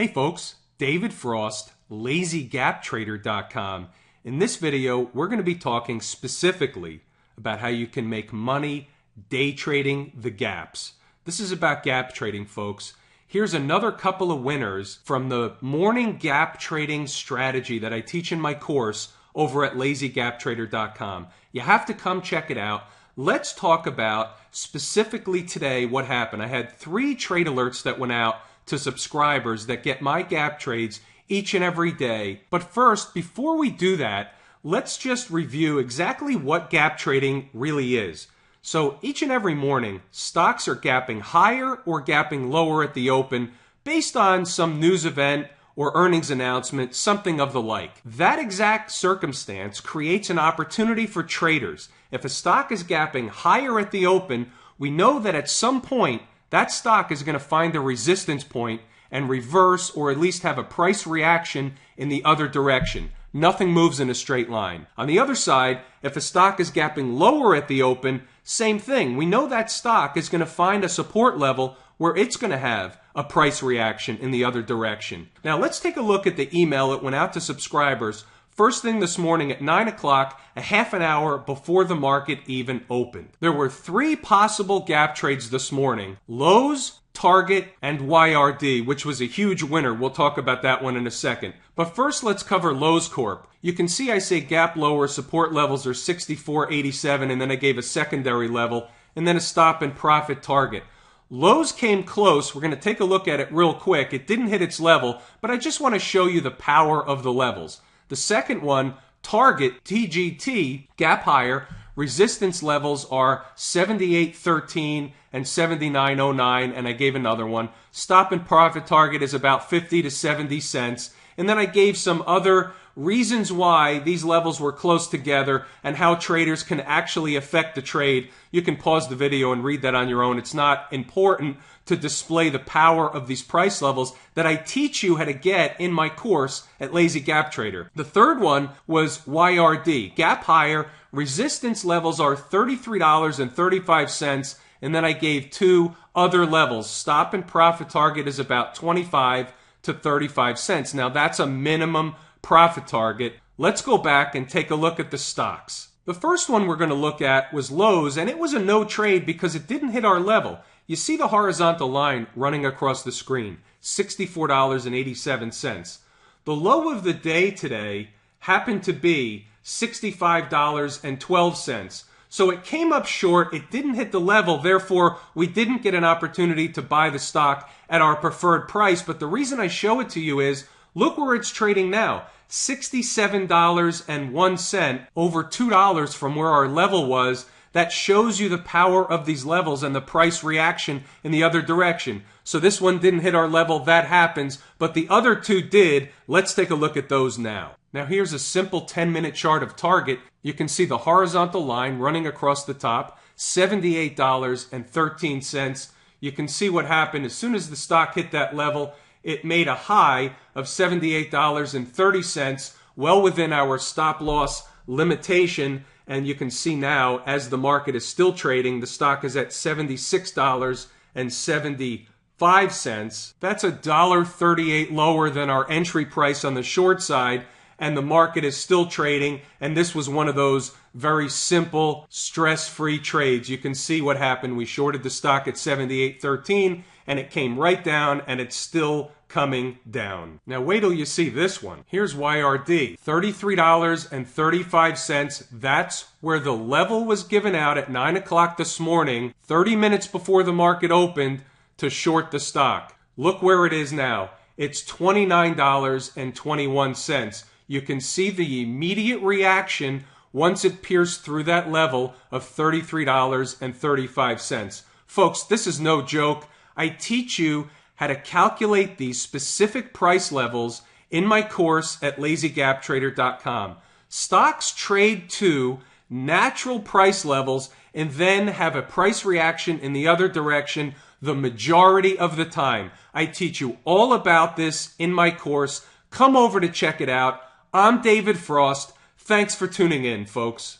Hey folks, David Frost, LazyGapTrader.com. In this video, we're going to be talking specifically about how you can make money day trading the gaps. This is about gap trading, folks. Here's another couple of winners from the morning gap trading strategy that I teach in my course over at LazyGapTrader.com. You have to come check it out. Let's talk about specifically today what happened. I had 3 trade alerts that went out to subscribers that get my gap trades each and every day. But first, before we do that, let's just review exactly what gap trading really is. So each and every morning, stocks are gapping higher or gapping lower at the open based on some news event or earnings announcement, something of the like. That exact circumstance creates an opportunity for traders. If a stock is gapping higher at the open, we know that at some point that stock is going to find a resistance point and reverse, or at least have a price reaction in the other direction. Nothing moves in a straight line. On the other side, if a stock is gapping lower at the open, same thing. We know that stock is going to find a support level where it's going to have a price reaction in the other direction. Now let's take a look at the email that went out to subscribers first thing this morning at 9 o'clock, a half an hour before the market even opened. There were 3 possible gap trades this morning: Lowe's, Target, and YRD, which was a huge winner. We'll talk about that one in a second. But first, let's cover Lowe's Corp. You can see I say gap lower, support levels are 64.87, and then I gave a secondary level, and then a stop and profit target. Lowe's came close. We're going to take a look at it real quick. It didn't hit its level, but I just want to show you the power of the levels. The second one, Target, TGT, gap higher, resistance levels are 78.13 and 79.09, and I gave another one. Stop and profit target is about 50 to 70 cents. And then I gave some other reasons why these levels were close together and how traders can actually affect the trade. You can pause the video and read that on your own. It's not important to display the power of these price levels that I teach you how to get in my course at Lazy Gap Trader. The third one was YRD, gap higher, resistance levels are $33.35, and then I gave 2 other levels. Stop and profit target is about 25 to 35 cents. Now that's a minimum profit target. Let's go back and take a look at the stocks. The first one we're going to look at was Lowe's, and it was a no trade because it didn't hit our level. You see the horizontal line running across the screen, $64.87. The low of the day today happened to be $65.12. So it came up short, it didn't hit the level, therefore we didn't get an opportunity to buy the stock at our preferred price. But the reason I show it to you is, look where it's trading now, $67.01, over $2 from where our level was. That shows you the power of these levels and the price reaction in the other direction. So this one didn't hit our level, that happens, but the other 2 did. Let's take a look at those now. Now here's a simple 10-minute chart of Target. You can see the horizontal line running across the top, $78.13. You can see what happened as soon as the stock hit that level. It made a high of $78.30, well within our stop loss limitation. And you can see now, as the market is still trading, the stock is at $76.75. That's $1.38 lower than our entry price on the short side, and the market is still trading. And this was one of those very simple, stress-free trades. You can see what happened. We shorted the stock at $78.13, and it came right down, and it's still coming down. Now wait till you see this one. Here's YRD, $33.35. That's where the level was given out at 9 o'clock this morning, 30 minutes before the market opened, to short the stock. Look where it is now. It's $29.21. You can see the immediate reaction once it pierced through that level of $33.35. Folks, this is no joke. I teach you how to calculate these specific price levels in my course at LazyGapTrader.com. Stocks trade to natural price levels and then have a price reaction in the other direction the majority of the time. I teach you all about this in my course. Come over to check it out. I'm David Frost. Thanks for tuning in, folks.